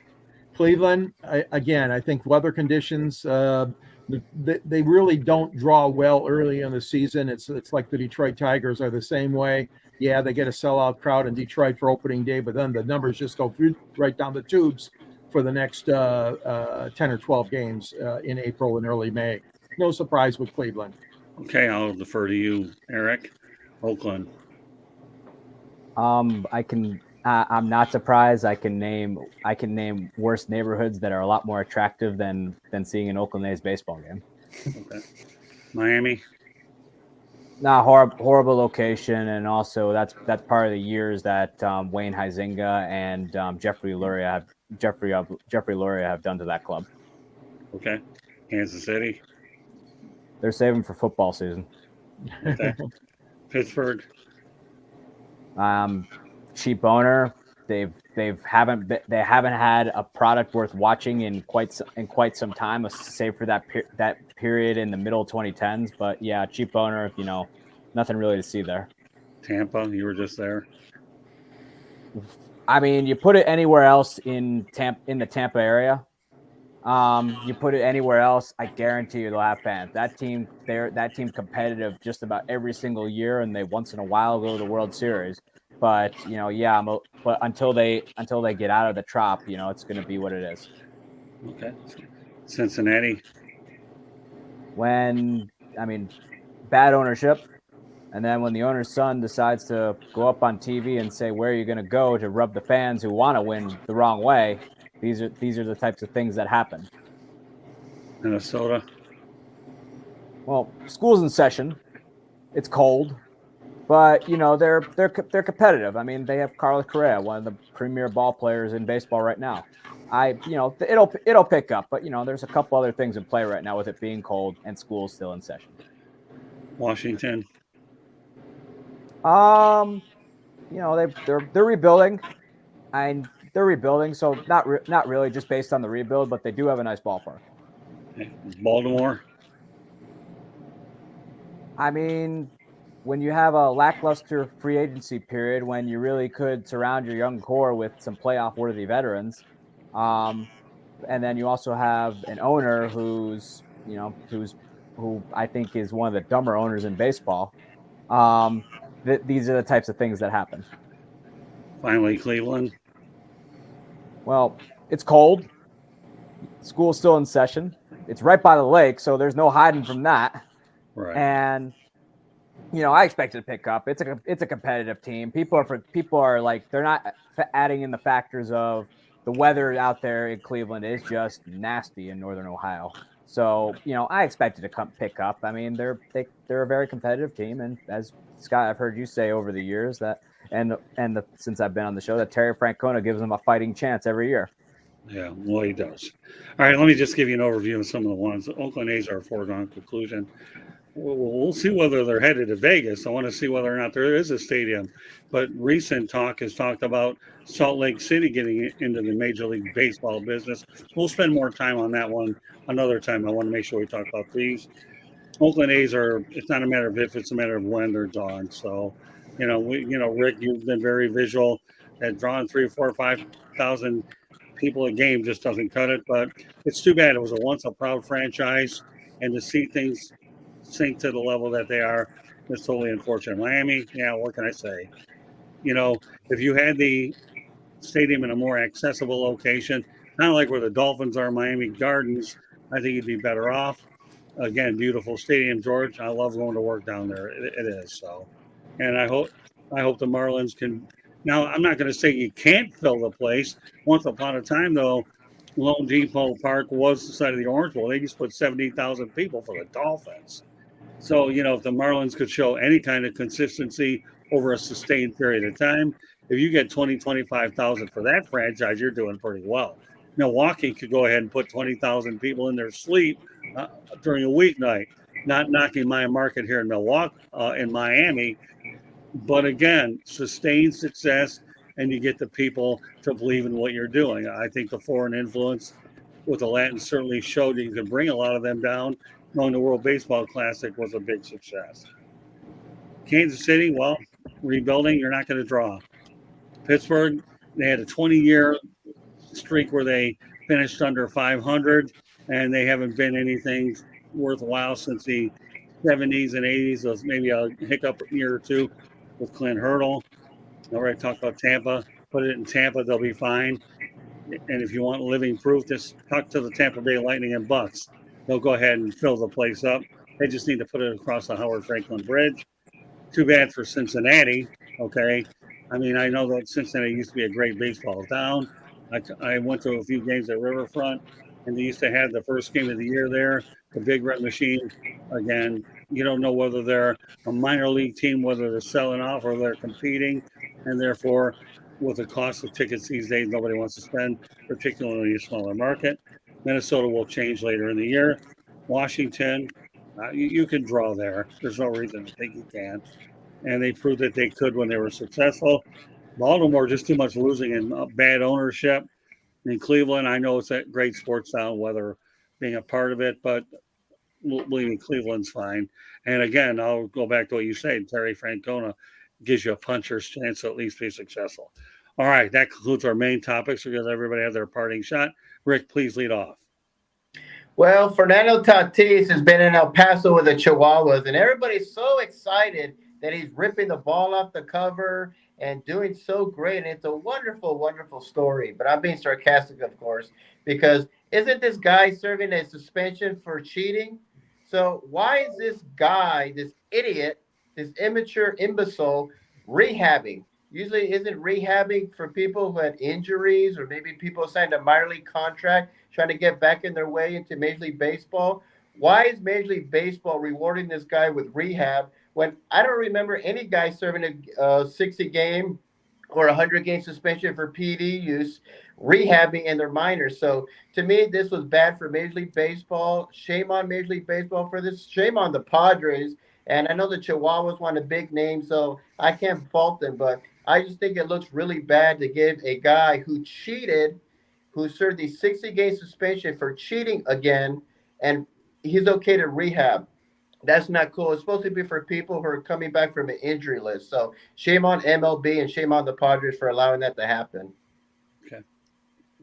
I think weather conditions, they really don't draw well early in the season. It's like the Detroit Tigers are the same way. Yeah, they get a sellout crowd in Detroit for opening day, but then the numbers just go right down the tubes for the next 10 or 12 games in April and early May. No surprise with Cleveland. Okay, I'll defer to you, Eric. Oakland. I'm not surprised. I can name worse neighborhoods that are a lot more attractive than seeing an Oakland A's baseball game. Okay. Miami. Horrible location, and also that's part of the years that Wayne Huizenga and Jeffrey Luria have done to that club. Okay. Kansas City. They're saving for football season. Okay. Pittsburgh. Cheap owner. They haven't had a product worth watching in quite some time, save for that period in the middle 2010s. But yeah, cheap owner. Nothing really to see there. Tampa, you were just there. I mean, you put it anywhere else in the Tampa area. You put it anywhere else, I guarantee you they'll have fans. That team's competitive just about every single year, and they once in a while go to the World Series. But but until they get out of the trop, it's going to be what it is. Okay. Cincinnati. Bad ownership, and then when the owner's son decides to go up on TV and say, "Where are you going to go?" to rub the fans who want to win the wrong way, these are the types of things that happen. Minnesota. Well, school's in session. It's cold. But they're competitive. I mean, they have Carlos Correa, one of the premier ball players in baseball right now. It'll pick up, but there's a couple other things in play right now with it being cold and school still in session. Washington. They're rebuilding, and they're rebuilding, so not really just based on the rebuild, but they do have a nice ballpark. Okay. Baltimore. I mean, when you have a lackluster free agency period, when you really could surround your young core with some playoff-worthy veterans, and then you also have an owner who I think is one of the dumber owners in baseball. these are the types of things that happen. Finally, Cleveland. Well, it's cold. School's still in session. It's right by the lake, so there's no hiding from that. Right. And I expect it to pick up. It's a competitive team. People are like, they're not adding in the factors of the weather out there in Cleveland is just nasty in Northern Ohio. So, I expect it to pick up. I mean, they're a very competitive team, and as Scott, I've heard you say over the years that, since I've been on the show, that Terry Francona gives them a fighting chance every year. Yeah, well, he does. All right, let me just give you an overview of some of the ones. The Oakland A's are a foregone conclusion. We'll see whether they're headed to Vegas. I want to see whether or not there is a stadium. But recent talk has talked about Salt Lake City getting into the Major League Baseball business. We'll spend more time on that one another time. I want to make sure we talk about these. Oakland A's it's not a matter of if, it's a matter of when they're done. So, Rick, you've been very visual at drawing 3,000 or 4,000 or 5,000 people a game just doesn't cut it. But it's too bad. It was once a proud franchise, and to see things sink to the level that they are is totally unfortunate. Miami, yeah, what can I say? If you had the stadium in a more accessible location, kind of like where the Dolphins are, Miami Gardens, I think you'd be better off. Again, beautiful stadium, George. I love going to work down there. It is so, and I hope the Marlins can. Now, I'm not going to say you can't fill the place. Once upon a time, though, Lone Depot Park was the site of the Orange Bowl. They just put 70,000 people for the Dolphins. So, if the Marlins could show any kind of consistency over a sustained period of time, if you get 20, 25,000 for that franchise, you're doing pretty well. Milwaukee could go ahead and put 20,000 people in their sleep during a weeknight. Not knocking my market here in Milwaukee, in Miami, but again, sustained success, and you get the people to believe in what you're doing. I think the foreign influence with the Latin certainly showed that you can bring a lot of them down. Knowing the World Baseball Classic was a big success. Kansas City, well, rebuilding, you're not going to draw. Pittsburgh, they had a 20-year streak where they finished under 500, and they haven't been anything worthwhile since the 70s and 80s. So maybe a hiccup year or two with Clint Hurdle. Already talked about Tampa. Put it in Tampa, they'll be fine. And if you want living proof, just talk to the Tampa Bay Lightning and Bucks. They'll go ahead and fill the place up. They just need to put it across the Howard Franklin Bridge. Too bad for Cincinnati. Okay. I mean, I know that Cincinnati used to be a great baseball town. I went to a few games at Riverfront, and they used to have the first game of the year there, the Big Red Machine. Again, you don't know whether they're a minor league team, whether they're selling off or they're competing, and therefore, with the cost of tickets these days, nobody wants to spend, particularly in a smaller market. Minnesota will change later in the year. Washington, you can draw there. There's no reason to think you can. And they proved that they could when they were successful. Baltimore, just too much losing and bad ownership. In Cleveland, I know it's a great sports town, whether being a part of it, but believe me, Cleveland's fine. And again, I'll go back to what you said. Terry Francona gives you a puncher's chance to at least be successful. All right, that concludes our main topics because everybody had their parting shot. Rick, please lead off. Well, Fernando Tatis has been in El Paso with the Chihuahuas, and everybody's so excited that he's ripping the ball off the cover and doing so great. And it's a wonderful, wonderful story. But I'm being sarcastic, of course, because isn't this guy serving a suspension for cheating? So why is this guy, this idiot, this immature imbecile, rehabbing? Usually isn't rehabbing for people who had injuries or maybe people signed a minor league contract trying to get back in their way into Major League Baseball? Why is Major League Baseball rewarding this guy with rehab when I don't remember any guy serving a 60-game or 100-game suspension for PD use, rehabbing in their minors? So to me, this was bad for Major League Baseball. Shame on Major League Baseball for this. Shame on the Padres. And I know the Chihuahuas want a big name, so I can't fault them. But I just think it looks really bad to give a guy who cheated, who served the 60-game suspension for cheating again, and he's okay to rehab. That's not cool. It's supposed to be for people who are coming back from an injury list. So shame on MLB and shame on the Padres for allowing that to happen. Okay.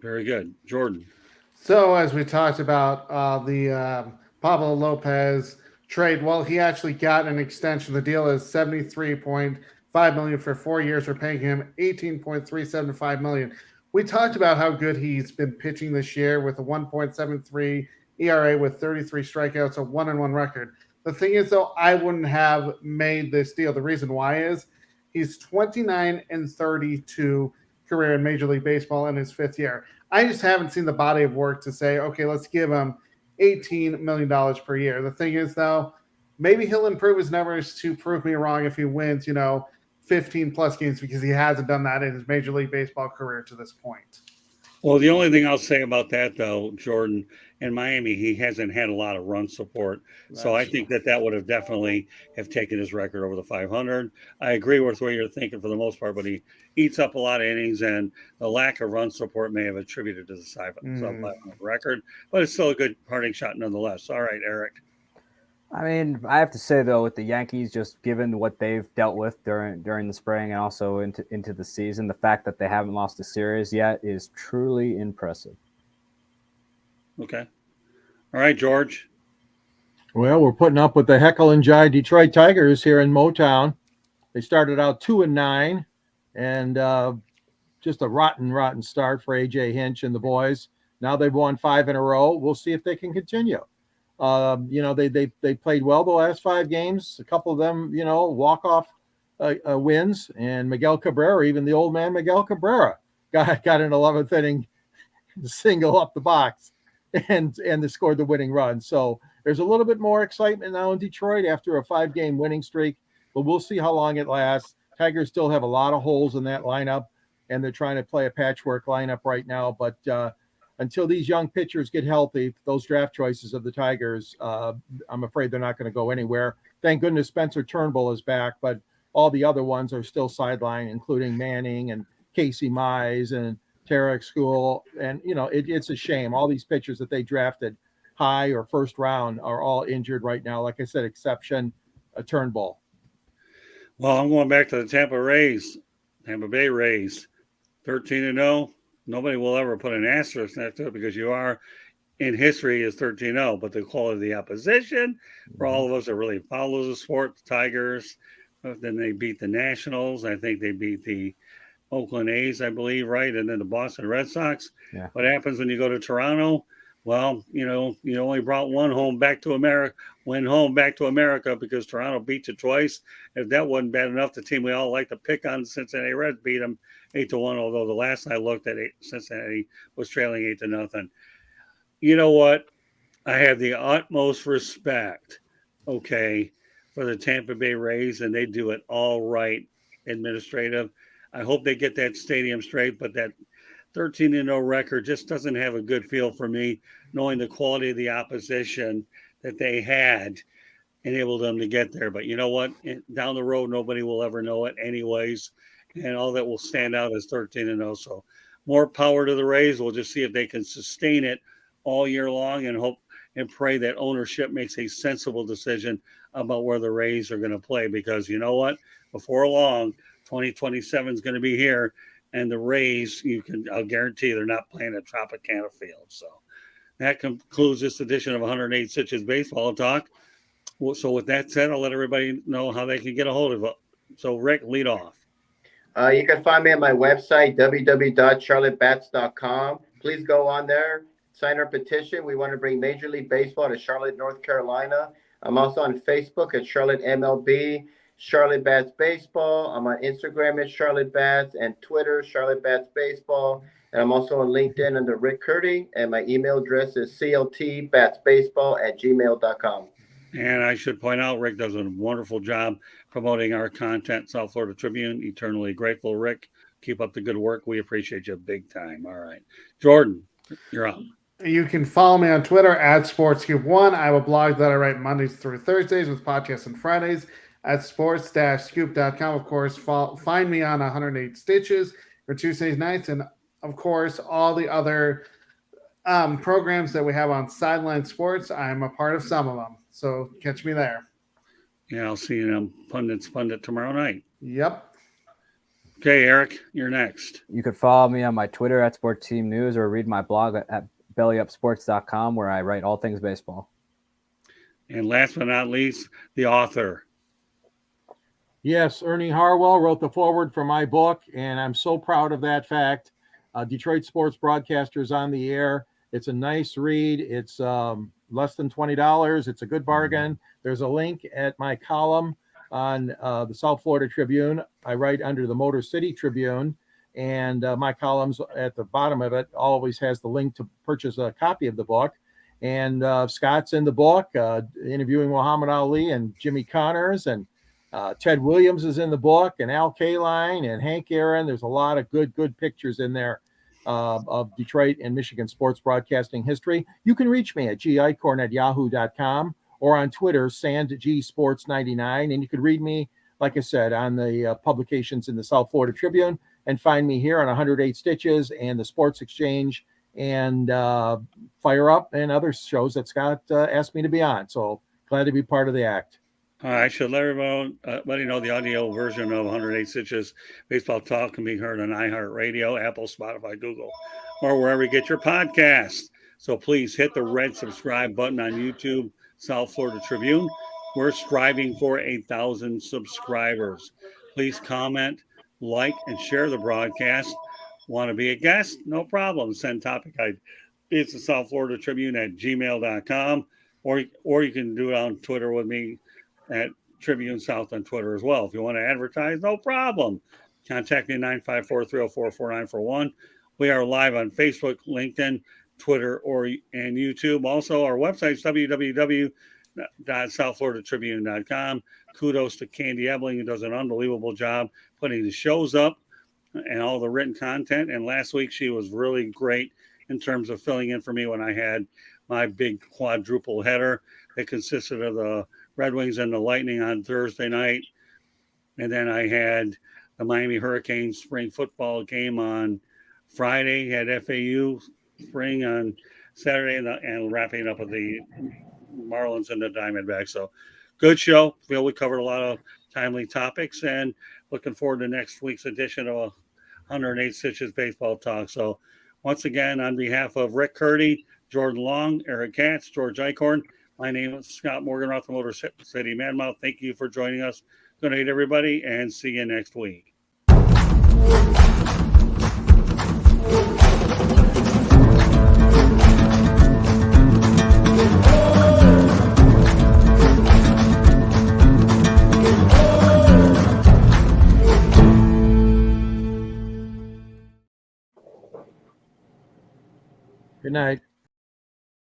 Very good. Jordan. So as we talked about the Pablo Lopez trade. Well, he actually got an extension. The deal is $73.5 million for 4 years. We're paying him $18.375 million. We talked about how good he's been pitching this year with a 1.73 ERA with 33 strikeouts, a 1-1 record. The thing is, though, I wouldn't have made this deal. The reason why is he's 29-32 career in Major League Baseball in his 5th year. I just haven't seen the body of work to say, okay, let's give him $18 million per year. The thing is, though, maybe he'll improve his numbers to prove me wrong if he wins, 15 plus games, because he hasn't done that in his Major League Baseball career to this point. Well, the only thing I'll say about that, though, Jordan, in Miami, he hasn't had a lot of run support. So I think that would have definitely have taken his record over the 500. I agree with what you're thinking for the most part, but he eats up a lot of innings, and the lack of run support may have attributed to the 500 record. But it's still a good parting shot nonetheless. All right, Eric. I mean, I have to say, though, with the Yankees, just given what they've dealt with during the spring and also into the season, the fact that they haven't lost a series yet is truly impressive. Okay. All right, George. Well, we're putting up with the Heckle and Jai Detroit Tigers here in Motown. They started out 2-9, and just a rotten start for AJ Hinch and the boys. Now they've won 5 in a row. We'll see if they can continue. They played well the last 5 games. A couple of them, walk-off wins. And Miguel Cabrera, even the old man Miguel Cabrera, got an 11th inning single up the box and they scored the winning run. So there's a little bit more excitement now in Detroit after a 5-game winning streak, but we'll see how long it lasts. Tigers still have a lot of holes in that lineup, and they're trying to play a patchwork lineup right now. But until these young pitchers get healthy, those draft choices of the Tigers, I'm afraid they're not going to go anywhere. Thank goodness Spencer Turnbull is back, but all the other ones are still sidelined, including Manning and Casey Mize and Tarek School. And, it's a shame. All these pitchers that they drafted high or first round are all injured right now. Like I said, exception Turnbull. Well, I'm going back to the Tampa Bay Rays, 13-0. Nobody will ever put an asterisk next to it because you are in history is 13-0, but the quality of the opposition for all of us that really follows the sport, the Tigers, then they beat the Nationals. I think they beat the Oakland A's, I believe, right? And then the Boston Red Sox. Yeah. What happens when you go to Toronto? Well, you only brought one home back to America, went home back to America because Toronto beat you twice. If that wasn't bad enough, the team we all like to pick on, Cincinnati Reds, beat them 8-1, although the last I looked at Cincinnati was trailing 8-0. You know what? I have the utmost respect, for the Tampa Bay Rays, and they do it all right, administrative. I hope they get that stadium straight, but that 13-0 record just doesn't have a good feel for me, knowing the quality of the opposition that they had enabled them to get there. But you know what? Down the road, nobody will ever know it anyways, and all that will stand out is 13-0. So more power to the Rays. We'll just see if they can sustain it all year long and hope and pray that ownership makes a sensible decision about where the Rays are going to play, because you know what? Before long, 2027 is going to be here, and the Rays, I'll guarantee they're not playing at Tropicana Field. So that concludes this edition of 108 Stitches Baseball Talk. So with that said, I'll let everybody know how they can get a hold of it. So Rick, lead off. You can find me at my website, www.charlottebats.com. Please go on there, sign our petition. We want to bring Major League Baseball to Charlotte, North Carolina. I'm also on Facebook at Charlotte MLB, Charlotte Bats Baseball. I'm on Instagram at Charlotte Bats and Twitter, Charlotte Bats Baseball. And I'm also on LinkedIn under Rick Curdy. And my email address is cltbatsbaseball@gmail.com. And I should point out, Rick does a wonderful job promoting our content, South Florida Tribune. Eternally grateful, Rick. Keep up the good work. We appreciate you big time. All right. Jordan, you're up. You can follow me on Twitter at SportsScoop1. I have a blog that I write Mondays through Thursdays with podcasts on Fridays at sports-scoop.com. Of course, find me on 108 Stitches for Tuesdays nights, and of course, all the other programs that we have on Sideline Sports. I'm a part of some of them, so catch me there. Yeah, I'll see you on Pundit tomorrow night. Yep. Okay, Eric, you're next. You could follow me on my Twitter at Sports Team News, or read my blog at bellyupsports.com, where I write all things baseball. And last but not least, the author. Yes, Ernie Harwell wrote the foreword for my book, and I'm so proud of that fact. Detroit Sports Broadcasters on the Air. It's a nice read. It's less than $20. It's a good bargain. There's a link at my column on the South Florida Tribune. I write under the Motor City Tribune, and my columns at the bottom of it always has the link to purchase a copy of the book. And Scott's in the book, interviewing Muhammad Ali and Jimmy Connors, and Tedwilliams is in the book, and Al Kaline and Hank Aaron. There's a lot of good pictures in there of Detroit and Michigan sports broadcasting history. You can reach me at gicorn@yahoo.com or on Twitter, sandgsports99. And you can read me, like I said, on the publications in the South Florida Tribune, and find me here on 108 Stitches and the Sports Exchange and Fire Up and other shows that Scott asked me to be on. So glad to be part of the act. I should let everybody know the audio version of 108 Stitches Baseball Talk can be heard on iHeartRadio, Apple, Spotify, Google, or wherever you get your podcasts. So please hit the red subscribe button on YouTube, South Florida Tribune. We're striving for 1,000 subscribers. Please comment, like, and share the broadcast. Want to be a guest? No problem. Send topic ideas to South Florida Tribune at gmail.com, or you can do it on Twitter with me at Tribune South on Twitter as well. If you want to advertise, no problem. Contact me at 954-304-4941. We are live on Facebook, LinkedIn, Twitter, and YouTube. Also, our website is www.southfloridatribune.com. Kudos to Candy Ebling, who does an unbelievable job putting the shows up and all the written content. And last week, she was really great in terms of filling in for me when I had my big quadruple header that consisted of the Red Wings and the Lightning on Thursday night. And then I had the Miami Hurricanes spring football game on Friday, had FAU spring on Saturday, and wrapping up with the Marlins and the Diamondbacks. So good show. Feel we covered a lot of timely topics, and looking forward to next week's edition of 108 Stitches Baseball Talk. So once again, on behalf of Rick Curdy, Jordan Long, Eric Katz, George Eichhorn, my name is Scott Morgenroth, the Motor City Madmouth. Thank you for joining us. Good night, everybody, and see you next week. Good night.